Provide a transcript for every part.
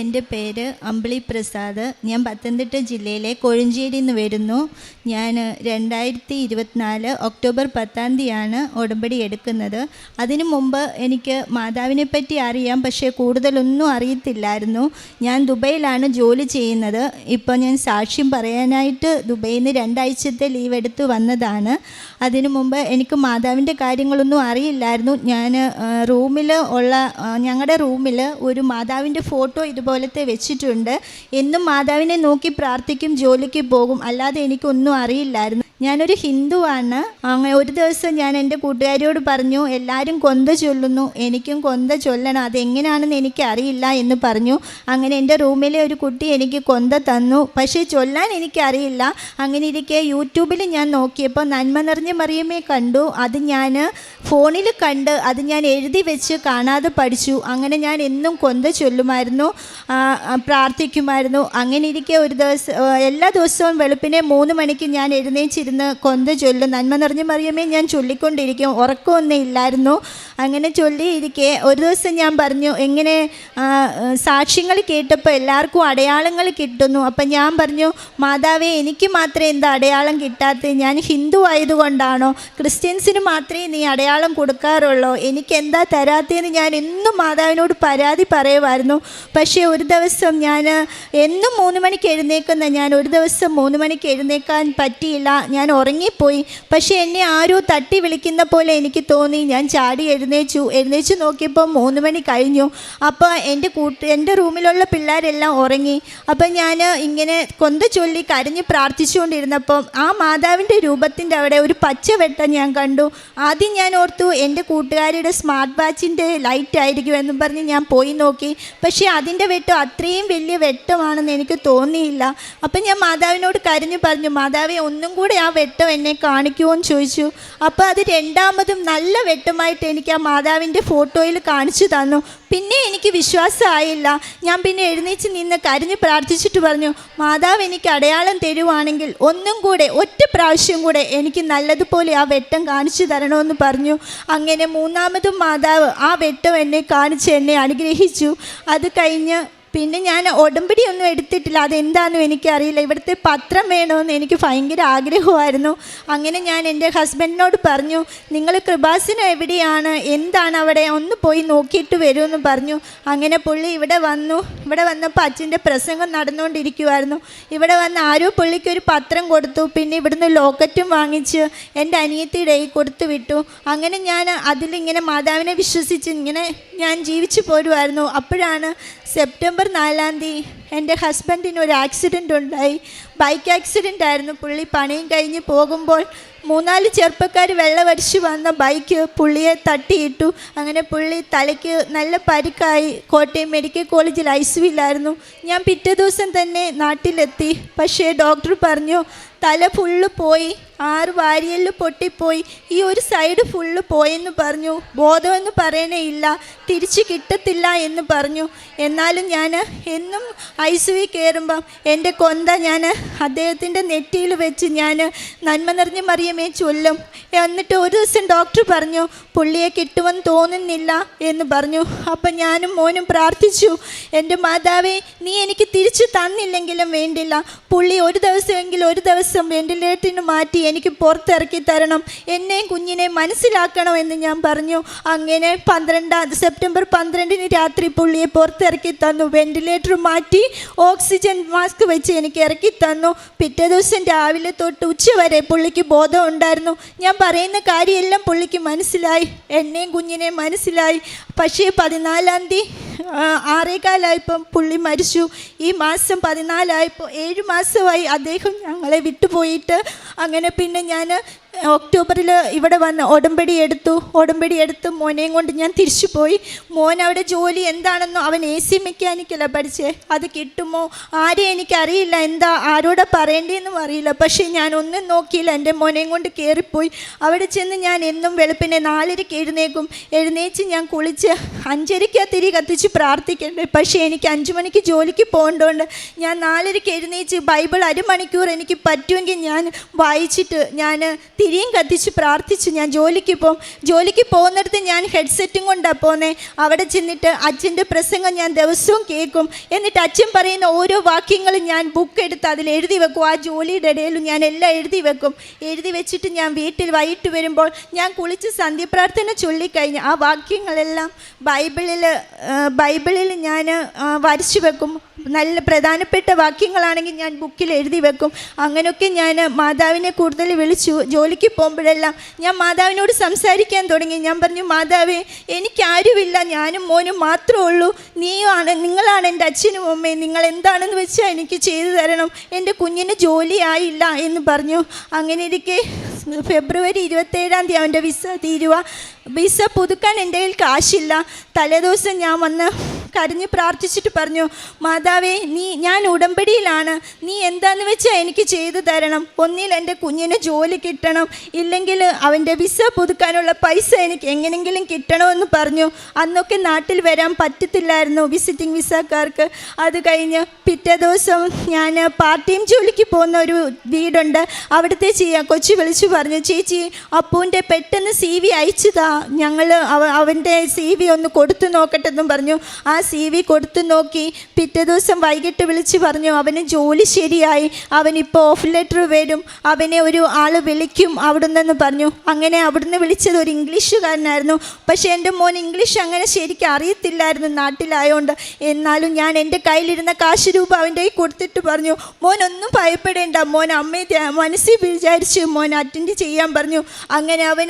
എൻ്റെ പേര് അമ്പിളി പ്രസാദ്. ഞാൻ പത്തനംതിട്ട ജില്ലയിലെ കൊഴഞ്ചേരിയിൽ നിന്ന് വരുന്നു. ഞാൻ 2024 ഒക്ടോബർ 10 ഉടമ്പടി എടുക്കുന്നത്. അതിനു മുമ്പ് എനിക്ക് മാതാവിനെ പറ്റി അറിയാം, പക്ഷേ കൂടുതലൊന്നും അറിയത്തില്ലായിരുന്നു. ഞാൻ ദുബൈയിലാണ് ജോലി ചെയ്യുന്നത്. ഇപ്പോൾ ഞാൻ സാക്ഷ്യം പറയാനായിട്ട് ദുബൈയിൽ നിന്ന് 2 ആഴ്ചത്തെ ലീവ് എടുത്ത് വന്നതാണ്. അതിനു മുമ്പ് എനിക്ക് മാതാവിൻ്റെ കാര്യങ്ങളൊന്നും അറിയില്ലായിരുന്നു. ഞാൻ ഞങ്ങളുടെ റൂമിൽ ഒരു മാതാവിൻ്റെ ഫോട്ടോ ഇതുപോലത്തെ വെച്ചിട്ടുണ്ട്. എന്നും മാതാവിനെ നോക്കി പ്രാർത്ഥിക്കും, ജോലിക്ക് പോകും. അല്ലാതെ എനിക്കൊന്നും അറിയില്ലായിരുന്നു. ഞാനൊരു ഹിന്ദുവാണ്. അങ്ങനെ ഒരു ദിവസം ഞാൻ എൻ്റെ കൂട്ടുകാരിയോട് പറഞ്ഞു, എല്ലാവരും കൊന്ത ചൊല്ലുന്നു, എനിക്കും കൊന്ത ചൊല്ലണം, അതെങ്ങനെയാണെന്ന് എനിക്കറിയില്ല എന്ന് പറഞ്ഞു. അങ്ങനെ എൻ്റെ റൂമിലെ ഒരു കുട്ടി എനിക്ക് കൊന്ത തന്നു, പക്ഷേ ചൊല്ലാൻ എനിക്കറിയില്ല. അങ്ങനെ ഇരിക്കെ യൂട്യൂബിൽ ഞാൻ നോക്കിയപ്പോൾ നന്മ നിറഞ്ഞ മറിയമേ കണ്ടു. അത് ഞാൻ ഫോണിൽ കണ്ട് അത് ഞാൻ എഴുതി വെച്ച് കാണാതെ പഠിച്ചു. അങ്ങനെ ഞാൻ എന്നും കൊന്ത ചൊല്ലുമായിരുന്നു, പ്രാർത്ഥിക്കുമായിരുന്നു. അങ്ങനെ ഇരിക്കെ ഒരു ദിവസം എല്ലാ ദിവസവും വെളുപ്പിനെ 3 മണിക്ക് ഞാൻ എഴുന്നേച്ചിരുന്നു കൊന്ത ചൊല്ലും. നന്മ നിറഞ്ഞ മറിയമേ ഞാൻ ചൊല്ലിക്കൊണ്ടിരിക്കും. ഉറക്കമൊന്നും ഇല്ലായിരുന്നു. അങ്ങനെ ചൊല്ലിയിരിക്കെ ഒരു ദിവസം ഞാൻ പറഞ്ഞു, എങ്ങനെ സാക്ഷ്യങ്ങൾ കേട്ടപ്പോൾ എല്ലാവർക്കും അടയാളങ്ങൾ കിട്ടുന്നു. അപ്പം ഞാൻ പറഞ്ഞു, മാതാവേ എനിക്ക് മാത്രമേ എന്താ അടയാളം കിട്ടാത്തത്? ഞാൻ ഹിന്ദു ആയതുകൊണ്ടാണോ? ക്രിസ്ത്യൻസിന് മാത്രമേ നീ അടയാളം കൊടുക്കാറുള്ളൂ, എനിക്ക് എന്താ തരാത്തതെന്ന് ഞാൻ എന്നും മാതാവിനോട് പരാതി പറയുമായിരുന്നു. പക്ഷേ ഒരു ദിവസം ഞാൻ എന്നും 3 മണിക്ക് എഴുന്നേക്കുന്ന ഞാൻ ഒരു ദിവസം 3 മണിക്ക് എഴുന്നേക്കാൻ പറ്റിയില്ല. ഞാൻ ഉറങ്ങിപ്പോയി. പക്ഷേ എന്നെ ആരോ തട്ടി വിളിക്കുന്ന പോലെ എനിക്ക് തോന്നി. ഞാൻ ചാടി എഴുന്നേച്ചു നോക്കിയപ്പോൾ 3 മണി കഴിഞ്ഞു. അപ്പോൾ എൻ്റെ റൂമിലുള്ള പിള്ളേരെല്ലാം ഉറങ്ങി. അപ്പം ഞാൻ ഇങ്ങനെ കൊന്ത ചൊല്ലി കരഞ്ഞ് പ്രാർത്ഥിച്ചുകൊണ്ടിരുന്നപ്പം ആ മാതാവിൻ്റെ രൂപത്തിൻ്റെ അവിടെ ഒരു പച്ച വെട്ടം ഞാൻ കണ്ടു. ആദ്യം ഞാൻ ഓർത്തു എൻ്റെ കൂട്ടുകാരിയുടെ സ്മാർട്ട് വാച്ചിൻ്റെ ലൈറ്റ് ആയിരിക്കും എന്നും പറഞ്ഞ് ഞാൻ പോയി നോക്കി. പക്ഷേ അതിൻ്റെ വെട്ടം അത്രയും വലിയ വെട്ടമാണെന്ന് എനിക്ക് തോന്നിയില്ല. അപ്പം ഞാൻ മാതാവിനോട് കരഞ്ഞു പറഞ്ഞു, മാതാവേ ഒന്നും കൂടെ ആ വെട്ടം എന്നെ കാണിക്കുമോ എന്ന് ചോദിച്ചു. അപ്പോൾ അത് രണ്ടാമതും നല്ല വെട്ടമായിട്ട് എനിക്ക് ആ മാതാവിൻ്റെ ഫോട്ടോയിൽ കാണിച്ചു തന്നു. പിന്നെ എനിക്ക് വിശ്വാസമായില്ല. ഞാൻ പിന്നെ എഴുന്നേറ്റ് നിന്ന് കരഞ്ഞ് പ്രാർത്ഥിച്ചിട്ട് പറഞ്ഞു, മാതാവ് എനിക്ക് അടയാളം തരുവാണെങ്കിൽ ഒന്നും കൂടെ ഒറ്റ പ്രാവശ്യം കൂടെ എനിക്ക് നല്ലതുപോലെ ആ വെട്ടം കാണിച്ചു തരണമെന്ന് പറഞ്ഞു. അങ്ങനെ 3ാമതും മാതാവ് ആ വെട്ടം എന്നെ കാണിച്ച് എന്നെ അനുഗ്രഹിച്ചു. അത് കഴിഞ്ഞ് പിന്നെ ഞാൻ ഉടമ്പടിയൊന്നും എടുത്തിട്ടില്ല. അതെന്താണെന്നും എനിക്കറിയില്ല. ഇവിടുത്തെ പത്രം വേണമെന്ന് എനിക്ക് ഭയങ്കര ആഗ്രഹമായിരുന്നു. അങ്ങനെ ഞാൻ എൻ്റെ ഹസ്ബൻഡിനോട് പറഞ്ഞു, നിങ്ങൾ കൃപാസനം എവിടെയാണ്, എന്താണ് അവിടെ, ഒന്ന് പോയി നോക്കിയിട്ട് വരുമെന്ന് പറഞ്ഞു. അങ്ങനെ പുള്ളി ഇവിടെ വന്നപ്പോൾ അച്ഛൻ്റെ പ്രസംഗം നടന്നുകൊണ്ടിരിക്കുമായിരുന്നു. ഇവിടെ വന്ന് ആരോ പുള്ളിക്കൊരു പത്രം കൊടുത്തു. പിന്നെ ഇവിടുന്ന് ലോക്കറ്റും വാങ്ങിച്ച് എൻ്റെ അനിയത്തിയുടെ കൊടുത്തു വിട്ടു. അങ്ങനെ ഞാൻ അതിലിങ്ങനെ മാതാവിനെ വിശ്വസിച്ച് ഇങ്ങനെ ഞാൻ ജീവിച്ചു പോരുമായിരുന്നു. അപ്പോഴാണ് സെപ്റ്റംബർ 4 എൻ്റെ ഹസ്ബൻഡിന് ഒരു ആക്സിഡൻ്റ് ഉണ്ടായി. ബൈക്ക് ആക്സിഡൻ്റ് ആയിരുന്നു. പുള്ളി പണിയും കഴിഞ്ഞ് പോകുമ്പോൾ 3-4 ചെറുപ്പക്കാർ വെള്ളമടിച്ച് വന്ന ബൈക്ക് പുള്ളിയെ തട്ടിയിട്ടു. അങ്ങനെ പുള്ളി തലയ്ക്ക് നല്ല പരിക്കായി. കോട്ടയം മെഡിക്കൽ കോളേജിൽ ICUവിലായിരുന്നു. ഞാൻ പിറ്റേ ദിവസം തന്നെ നാട്ടിലെത്തി. പക്ഷേ ഡോക്ടർ പറഞ്ഞു, തല ഫുള്ള് പോയി, 6 വാരിയല് പൊട്ടിപ്പോയി, ഈ ഒരു സൈഡ് ഫുള്ള് പോയെന്ന് പറഞ്ഞു. ബോധമെന്ന് പറയണേ ഇല്ല, തിരിച്ച് കിട്ടത്തില്ല എന്ന് പറഞ്ഞു. എന്നാലും ഞാൻ എന്നും ICUവിൽ കയറുമ്പം എൻ്റെ കൊന്ത ഞാൻ അദ്ദേഹത്തിൻ്റെ നെറ്റിയിൽ വെച്ച് ഞാൻ നന്മ നിറഞ്ഞ മറിയമേ ചൊല്ലും. എന്നിട്ട് ഒരു ദിവസം ഡോക്ടർ പറഞ്ഞു, പുള്ളിയെ കിട്ടുമെന്ന് തോന്നുന്നില്ല എന്ന് പറഞ്ഞു. അപ്പം ഞാനും മോനും പ്രാർത്ഥിച്ചു, എൻ്റെ മാതാവേ നീ എനിക്ക് തിരിച്ച് തന്നില്ലെങ്കിലും വേണ്ടില്ല, പുള്ളി ഒരു ദിവസം വെന്റിലേറ്ററിന് മാറ്റി എനിക്ക് പുറത്തിറക്കി തരണം, എന്നെയും കുഞ്ഞിനെയും മനസ്സിലാക്കണമെന്ന് ഞാൻ പറഞ്ഞു. അങ്ങനെ സെപ്റ്റംബർ 12 രാത്രി പുള്ളിയെ പുറത്തിറക്കി തന്നു. വെന്റിലേറ്റർ മാറ്റി ഓക്സിജൻ മാസ്ക് വെച്ച് എനിക്ക് ഇറക്കി തന്നു. പിറ്റേ ദിവസം രാവിലെ തൊട്ട് ഉച്ചവരെ പുള്ളിക്ക് ബോധം ഉണ്ടായിരുന്നു. ഞാൻ പറയുന്ന കാര്യമെല്ലാം പുള്ളിക്ക് മനസ്സിലായി, എന്നെയും കുഞ്ഞിനെയും മനസ്സിലായി. പക്ഷേ 14-ാം തീയതി 6:15 പുള്ളി മരിച്ചു. ഈ മാസം 14 7 മാസമായി അദ്ദേഹം ഞങ്ങളെ വിട്ടുപോയിട്ട്. അങ്ങനെ പിന്നെ ഞാൻ ഒക്ടോബറിൽ ഇവിടെ വന്ന് ഉടമ്പടി എടുത്തു മോനെയും കൊണ്ട് ഞാൻ തിരിച്ചു പോയി. മോൻ അവിടെ ജോലി എന്താണെന്നോ, അവൻ AC മെക്കാനിക്കലാണ് പഠിച്ചേ. അത് കിട്ടുമോ ആരെയും എനിക്കറിയില്ല, ആരോടെ പറയേണ്ടതെന്നും അറിയില്ല. പക്ഷേ ഞാൻ ഒന്നും നോക്കിയില്ല, എൻ്റെ മോനെയും കൊണ്ട് കയറിപ്പോയി. അവിടെ ചെന്ന് ഞാൻ എന്നും വെളുപ്പിനെ 4:30 എഴുന്നേച്ച് ഞാൻ കുളിച്ച് 5:30 തിരി കത്തിച്ച് പ്രാർത്ഥിക്കണ്ടേ. പക്ഷേ എനിക്ക് 5 മണിക്ക് ജോലിക്ക് പോകേണ്ടതുകൊണ്ട് ഞാൻ 4:30 എഴുന്നേച്ച് ബൈബിൾ അരമണിക്കൂർ എനിക്ക് പറ്റുമെങ്കിൽ ഞാൻ വായിച്ചിട്ട് ഞാൻ തിരിയും കത്തിച്ച് പ്രാർത്ഥിച്ചു. ഞാൻ ജോലിക്ക് പോകുന്നിടത്ത് ഞാൻ ഹെഡ്സെറ്റും കൊണ്ടാണ് പോകുന്നത്. അവിടെ ചെന്നിട്ട് അച്ഛൻ്റെ പ്രസംഗം ഞാൻ ദിവസവും കേൾക്കും. എന്നിട്ട് അച്ഛൻ പറയുന്ന ഓരോ വാക്യങ്ങളും ഞാൻ ബുക്ക് എടുത്ത് അതിൽ എഴുതി വെക്കും. ആ ജോലിയുടെ ഇടയിലും ഞാൻ എല്ലാം എഴുതി വെച്ചിട്ട് ഞാൻ വീട്ടിൽ വൈകിട്ട് വരുമ്പോൾ ഞാൻ കുളിച്ച് സന്ധ്യപ്രാർത്ഥന ചൊല്ലിക്കഴിഞ്ഞ് ആ വാക്യങ്ങളെല്ലാം ബൈബിളിൽ ഞാൻ വരച്ചു വെക്കും. നല്ല പ്രധാനപ്പെട്ട വാക്യങ്ങളാണെങ്കിൽ ഞാൻ ബുക്കിൽ എഴുതി വെക്കും. അങ്ങനെയൊക്കെ ഞാൻ മാതാവിനെ കൂടുതൽ വിളിച്ചു. ജോലിക്ക് പോകുമ്പോഴെല്ലാം ഞാൻ മാതാവിനോട് സംസാരിക്കാൻ തുടങ്ങി. ഞാൻ പറഞ്ഞു, മാതാവേ, എനിക്കാരുമില്ല, ഞാനും മോനും മാത്രമേ ഉള്ളൂ. നിങ്ങളാണ് എൻ്റെ അച്ഛനും അമ്മയും. നിങ്ങൾ എന്താണെന്ന് വെച്ചാൽ എനിക്ക് ചെയ്തു തരണം. എൻ്റെ കുഞ്ഞിന് ജോലിയായില്ല എന്ന് പറഞ്ഞു. അങ്ങനെ ഇരിക്കെ ഫെബ്രുവരി 27 അവൻ്റെ വിസ തീരുക. വിസ പുതുക്കാൻ എൻ്റെ കയ്യിൽ കാശില്ല. തലേദിവസം ഞാൻ വന്ന് കരഞ്ഞ് പ്രാർത്ഥിച്ചിട്ട് പറഞ്ഞു, മാതാവേ, ഞാൻ ഉടമ്പടിയിലാണ്, നീ എന്താണെന്ന് വെച്ചാൽ എനിക്ക് ചെയ്തു തരണം. ഒന്നിൽ എൻ്റെ കുഞ്ഞിന് ജോലി കിട്ടണം, ഇല്ലെങ്കിൽ അവൻ്റെ വിസ പുതുക്കാനുള്ള പൈസ എനിക്ക് എങ്ങനെയെങ്കിലും കിട്ടണമെന്ന് പറഞ്ഞു. അന്നൊക്കെ നാട്ടിൽ വരാൻ പറ്റത്തില്ലായിരുന്നു വിസിറ്റിംഗ് വിസക്കാർക്ക്. അത് കഴിഞ്ഞ് പിറ്റേ ദിവസം ഞാൻ പാർട്ട് ടൈം ജോലിക്ക് പോകുന്ന ഒരു വീടുണ്ട്, അവിടുത്തെ കൊച്ചു വിളിച്ചു പറഞ്ഞു, ചേച്ചി, അപ്പൂൻ്റെ പെട്ടെന്ന് CV അയച്ചതാ, ഞങ്ങൾ അവൻ്റെ CV ഒന്ന് കൊടുത്തു നോക്കട്ടെന്നും പറഞ്ഞു. ആ CV കൊടുത്തു നോക്കി. പിറ്റേ ദിവസം വൈകിട്ട് വിളിച്ച് പറഞ്ഞു, അവന് ജോലി ശരിയായി, അവനിപ്പോൾ ഓഫ് ലെറ്റർ വരും, അവനെ ഒരു ആൾ വിളിക്കും അവിടുന്ന് പറഞ്ഞു. അങ്ങനെ അവിടുന്ന് വിളിച്ചത് ഒരു ഇംഗ്ലീഷുകാരനായിരുന്നു. പക്ഷേ എൻ്റെ മോൻ ഇംഗ്ലീഷ് അങ്ങനെ ശരിക്കും അറിയത്തില്ലായിരുന്നു നാട്ടിലായതുകൊണ്ട്. എന്നാലും ഞാൻ എൻ്റെ കയ്യിലിരുന്ന കാശ് രൂപ അവൻ്റെ കയ്യിൽ കൊടുത്തിട്ട് പറഞ്ഞു, മോൻ ഒന്നും ഭയപ്പെടേണ്ട, മോൻ അമ്മയെ മനസ്സിൽ വിചാരിച്ച് മോൻ അറ്റൻഡ് ചെയ്യാൻ പറഞ്ഞു. അങ്ങനെ അവൻ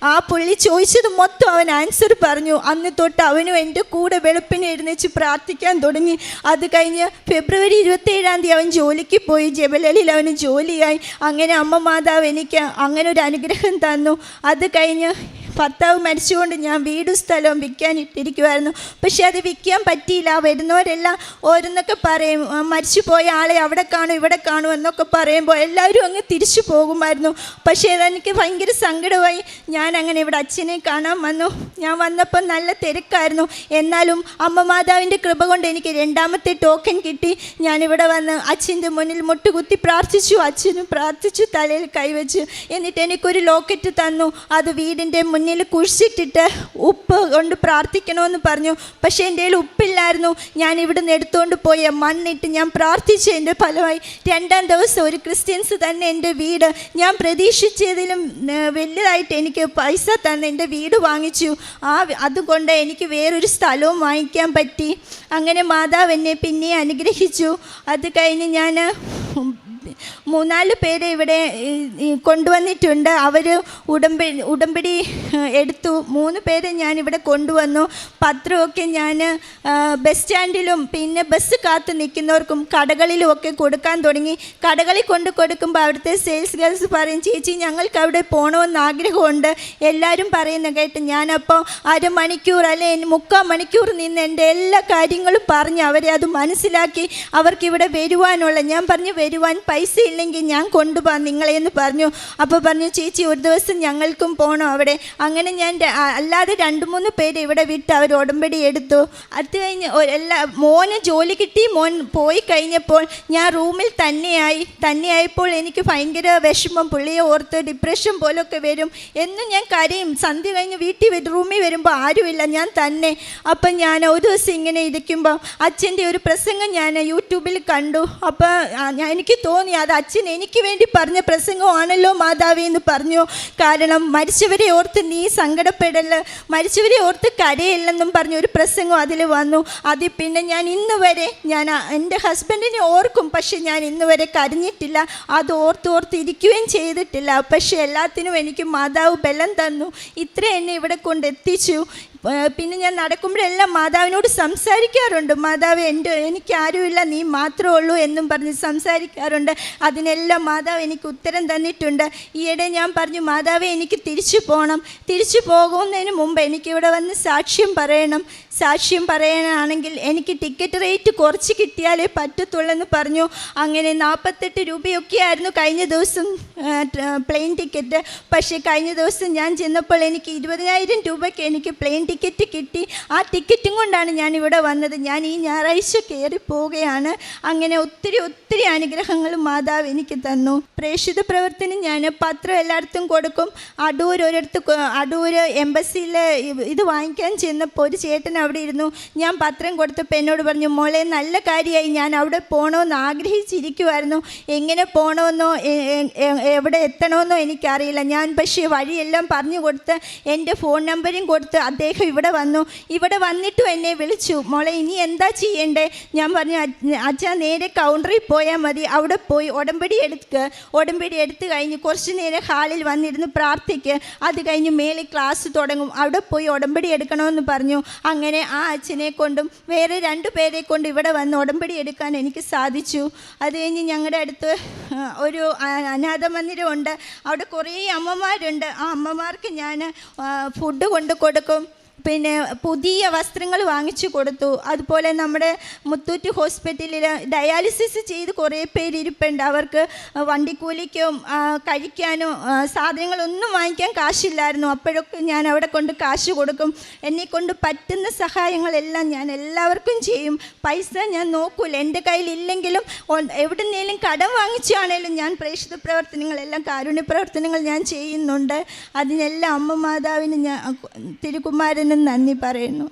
ആ പുള്ളി ചോദിച്ചത് മൊത്തം അവൻ ആൻസർ പറഞ്ഞു. അന്ന് തൊട്ട് അവനും എൻ്റെ കൂടെ വെളുപ്പിനെ എഴുന്നേച്ച് പ്രാർത്ഥിക്കാൻ തുടങ്ങി. അത് കഴിഞ്ഞ് ഫെബ്രുവരി 27 അവൻ ജോലിക്ക് പോയി. ജബലലിൽ അവന് ജോലിയായി. അങ്ങനെ അമ്മ മാതാവ് എനിക്ക് അങ്ങനെ ഒരു അനുഗ്രഹം തന്നു. അത് കഴിഞ്ഞ് ഭർത്താവ് മരിച്ചുകൊണ്ട് ഞാൻ വീടും സ്ഥലവും വിൽക്കാൻ ഇട്ടിരിക്കുമായിരുന്നു. പക്ഷെ അത് വിൽക്കാൻ പറ്റിയില്ല. വരുന്നവരെല്ലാം ഓരോന്നൊക്കെ പറയും, മരിച്ചു പോയ ആളെ അവിടെ കാണും ഇവിടെ കാണും എന്നൊക്കെ പറയുമ്പോൾ എല്ലാവരും അങ്ങ് തിരിച്ചു പോകുമായിരുന്നു. പക്ഷേ അതെനിക്ക് ഭയങ്കര സങ്കടമായി. ഞാൻ അങ്ങനെ ഇവിടെ അച്ഛനെ കാണാൻ വന്നു. ഞാൻ വന്നപ്പോൾ നല്ല തിരക്കായിരുന്നു. എന്നാലും അമ്മ മാതാവിൻ്റെ കൃപ കൊണ്ട് എനിക്ക് 2ാമത്തെ ടോക്കൺ കിട്ടി. ഞാനിവിടെ വന്ന് അച്ഛൻ്റെ മുന്നിൽ മുട്ടുകുത്തി പ്രാർത്ഥിച്ചു. അച്ഛനും പ്രാർത്ഥിച്ചു, തലയിൽ കൈവച്ചു. എന്നിട്ട് എനിക്കൊരു ലോക്കറ്റ് തന്നു. അത് വീടിൻ്റെ മുന്നിൽ കുഴിച്ചിട്ടിട്ട് ഉപ്പ് കൊണ്ട് പ്രാർത്ഥിക്കണമെന്ന് പറഞ്ഞു. പക്ഷേ എൻ്റെ കയ്യിൽ ഉപ്പില്ലായിരുന്നു. ഞാൻ ഇവിടുന്ന് എടുത്തുകൊണ്ട് പോയ മണ്ണിട്ട് ഞാൻ പ്രാർത്ഥിച്ചു. എൻ്റെ ഫലമായി 2ാം ദിവസം ഒരു ക്രിസ്ത്യൻസ് തന്നെ എൻ്റെ വീട് ഞാൻ പ്രതീക്ഷിച്ചതിലും വലുതായിട്ട് എനിക്ക് പൈസ തന്ന് എൻ്റെ വീട് വാങ്ങിച്ചു. അതുകൊണ്ട് എനിക്ക് വേറൊരു സ്ഥലവും വാങ്ങിക്കാൻ പറ്റി. അങ്ങനെ മാതാവ് എന്നെ പിന്നെ അനുഗ്രഹിച്ചു. അത് കഴിഞ്ഞ് ഞാൻ 3-4 പേരെ ഇവിടെ കൊണ്ടുവന്നിട്ടുണ്ട്. അവർ ഉടമ്പടി എടുത്തു. 3 പേരെ ഞാനിവിടെ കൊണ്ടുവന്നു. പത്രമൊക്കെ ഞാൻ ബസ് സ്റ്റാൻഡിലും പിന്നെ ബസ് കാത്ത് നിൽക്കുന്നവർക്കും കടകളിലും ഒക്കെ കൊടുക്കാൻ തുടങ്ങി. കടകളിൽ കൊടുക്കുമ്പോൾ അവിടുത്തെ സെയിൽസ് ഗേൾസ് പറയും, ചേച്ചി, ഞങ്ങൾക്ക് അവിടെ പോകണമെന്ന് ആഗ്രഹമുണ്ട്. എല്ലാവരും പറയുന്ന കേട്ട് ഞാനപ്പോൾ അരമണിക്കൂർ അല്ലെ 3/4 മണിക്കൂർ നിന്ന് എൻ്റെ എല്ലാ കാര്യങ്ങളും പറഞ്ഞ് അവരെ അത് മനസ്സിലാക്കി അവർക്കിവിടെ വരുവാനുള്ള. ഞാൻ പറഞ്ഞു, വരുവാൻ പൈസ ഇല്ലെങ്കിൽ ഞാൻ കൊണ്ടുപോകാം നിങ്ങളെന്ന് പറഞ്ഞു. അപ്പോൾ പറഞ്ഞു, ചേച്ചി, ഒരു ദിവസം ഞങ്ങൾക്കും പോകണം അവിടെ. അങ്ങനെ ഞാൻ അല്ലാതെ 2-3 പേര് ഇവിടെ വിട്ട് അവർ ഉടമ്പടി എടുത്തു. അത് കഴിഞ്ഞ് മോന് ജോലി കിട്ടി. മോൻ പോയി കഴിഞ്ഞപ്പോൾ ഞാൻ റൂമിൽ തന്നെയായപ്പോൾ എനിക്ക് ഭയങ്കര വിഷമം, പുള്ളിയെ ഓർത്ത് ഡിപ്രഷൻ പോലൊക്കെ വരും. എന്നും ഞാൻ കരയും. സന്ധ്യ കഴിഞ്ഞ് റൂമിൽ വരുമ്പോൾ ആരുമില്ല, ഞാൻ തന്നെ. അപ്പം ഞാൻ ഒരു ദിവസം ഇങ്ങനെ ഇരിക്കുമ്പോൾ അച്ഛൻ്റെ ഒരു പ്രസംഗം ഞാൻ യൂട്യൂബിൽ കണ്ടു. അപ്പോൾ എനിക്ക് തോന്നി അത് അച്ഛൻ എനിക്ക് വേണ്ടി പറഞ്ഞ പ്രസംഗമാണല്ലോ മാതാവി എന്ന് പറഞ്ഞു. കാരണം മരിച്ചവരെ ഓർത്ത് നീ സങ്കടപ്പെടല്ല, മരിച്ചവരെ ഓർത്ത് കരയില്ലെന്നും പറഞ്ഞ ഒരു പ്രസംഗം അതിൽ വന്നു. അതിൽ പിന്നെ ഞാൻ ഇന്ന് വരെ എൻ്റെ ഹസ്ബൻഡിനെ ഓർക്കും, പക്ഷെ ഞാൻ ഇന്ന് വരെ കരഞ്ഞിട്ടില്ല. അത് ഓർത്തിരിക്കുകയും ചെയ്തിട്ടില്ല. പക്ഷെ എല്ലാത്തിനും എനിക്ക് മാതാവ് ബലം തന്നു. ഇത്ര എന്നെ ഇവിടെ കൊണ്ടെത്തിച്ചു. പിന്നെ ഞാൻ നടക്കുമ്പോഴെല്ലാം മാതാവിനോട് സംസാരിക്കാറുണ്ട്. മാതാവ് എനിക്കാരുമില്ല, നീ മാത്രമേ ഉള്ളൂ എന്നും പറഞ്ഞ് സംസാരിക്കാറുണ്ട്. അതിനെല്ലാം മാതാവ് എനിക്ക് ഉത്തരം തന്നിട്ടുണ്ട്. ഈയിടെ ഞാൻ പറഞ്ഞു, മാതാവേ എനിക്ക് തിരിച്ചു പോകണം, തിരിച്ചു പോകുന്നതിന് മുമ്പ് എനിക്കിവിടെ വന്ന് സാക്ഷ്യം പറയണം. സാക്ഷ്യം പറയാനാണെങ്കിൽ എനിക്ക് ടിക്കറ്റ് റേറ്റ് കുറച്ച് കിട്ടിയാലേ പറ്റത്തുള്ളെന്ന് പറഞ്ഞു. അങ്ങനെ 48 രൂപയൊക്കെ ആയിരുന്നു കഴിഞ്ഞ ദിവസം പ്ലെയിൻ ടിക്കറ്റ്. പക്ഷേ കഴിഞ്ഞ ദിവസം ഞാൻ ചെന്നപ്പോൾ എനിക്ക് 20,000 രൂപയ്ക്ക് എനിക്ക് പ്ലെയിൻ ടിക്കറ്റ് കിട്ടി. ആ ടിക്കറ്റും കൊണ്ടാണ് ഞാൻ ഇവിടെ വന്നത്. ഞാൻ ഈ ഞായറാഴ്ച കയറി പോവുകയാണ്. അങ്ങനെ ഒത്തിരി ഒത്തിരി അനുഗ്രഹങ്ങൾ മാതാവ് എനിക്ക് തന്നു. പ്രേക്ഷിത പ്രവർത്തനം ഞാൻ പത്രം എല്ലായിടത്തും കൊടുക്കും. അടൂർ എംബസിയിൽ ഇത് വാങ്ങിക്കാൻ ചെന്നപ്പോൾ ഒരു ചേട്ടൻ അവിടെ ഇരുന്നു. ഞാൻ പത്രം കൊടുത്തപ്പോൾ എന്നോട് പറഞ്ഞു, മോളെ നല്ല കാര്യമായി, ഞാൻ അവിടെ പോകണമെന്ന് ആഗ്രഹിച്ചിരിക്കുമായിരുന്നു. എങ്ങനെ പോകണമെന്നോ എവിടെ എത്തണമെന്നോ എനിക്കറിയില്ല. ഞാൻ പക്ഷേ വഴിയെല്ലാം പറഞ്ഞു കൊടുത്ത് എൻ്റെ ഫോൺ നമ്പരും കൊടുത്ത് അദ്ദേഹം ഇവിടെ വന്നു. ഇവിടെ വന്നിട്ടും എന്നെ വിളിച്ചു, മോളെ ഇനി എന്താ ചെയ്യണ്ടേ? ഞാൻ പറഞ്ഞു, അച്ഛാ നേരെ കൗണ്ടറിൽ പോയാൽ മതി, അവിടെ പോയി ഉടമ്പടി എടുത്ത് കഴിഞ്ഞ് കുറച്ച് നേരം ഹാളിൽ വന്നിരുന്ന് പ്രാർത്ഥിക്ക്, അത് കഴിഞ്ഞ് മേളിൽ ക്ലാസ് തുടങ്ങും, അവിടെ പോയി ഉടമ്പടി എടുക്കണമെന്ന് പറഞ്ഞു. അങ്ങനെ ആ അച്ഛനെ കൊണ്ടും വേറെ 2 പേരെ കൊണ്ട് ഇവിടെ വന്ന് ഉടമ്പടി എടുക്കാൻ എനിക്ക് സാധിച്ചു. അത് കഴിഞ്ഞ് ഞങ്ങളുടെ അടുത്ത് ഒരു അനാഥ മന്ദിരമുണ്ട്. അവിടെ കുറേ അമ്മമാരുണ്ട്. ആ അമ്മമാർക്ക് ഞാൻ ഫുഡ് കൊണ്ട് കൊടുക്കും, പിന്നെ പുതിയ വസ്ത്രങ്ങൾ വാങ്ങിച്ചു കൊടുത്തു. അതുപോലെ നമ്മുടെ മുത്തൂറ്റ് ഹോസ്പിറ്റലിൽ ഡയാലിസിസ് ചെയ്ത് കുറേ പേര് ഇരിപ്പുണ്ട്. അവർക്ക് വണ്ടിക്കൂലിക്കും കഴിക്കാനും സാധനങ്ങളൊന്നും വാങ്ങിക്കാൻ കാശില്ലായിരുന്നു. അപ്പോഴൊക്കെ ഞാൻ അവിടെ കൊണ്ട് കാശ് കൊടുക്കും. എന്നെക്കൊണ്ട് പറ്റുന്ന സഹായങ്ങളെല്ലാം ഞാൻ എല്ലാവർക്കും ചെയ്യും. പൈസ ഞാൻ നോക്കൂല, എൻ്റെ കയ്യിലില്ലെങ്കിലും എവിടുന്നേലും കടം വാങ്ങിച്ചാണേലും ഞാൻ പ്രേക്ഷിത പ്രവർത്തനങ്ങളെല്ലാം, കാരുണ്യ പ്രവർത്തനങ്ങൾ ഞാൻ ചെയ്യുന്നുണ്ട്. അതിനെല്ലാം അമ്മ മാതാവിന് ഞാൻ തിരുക്കുമാരൻ നന്ദി പറയുന്നു.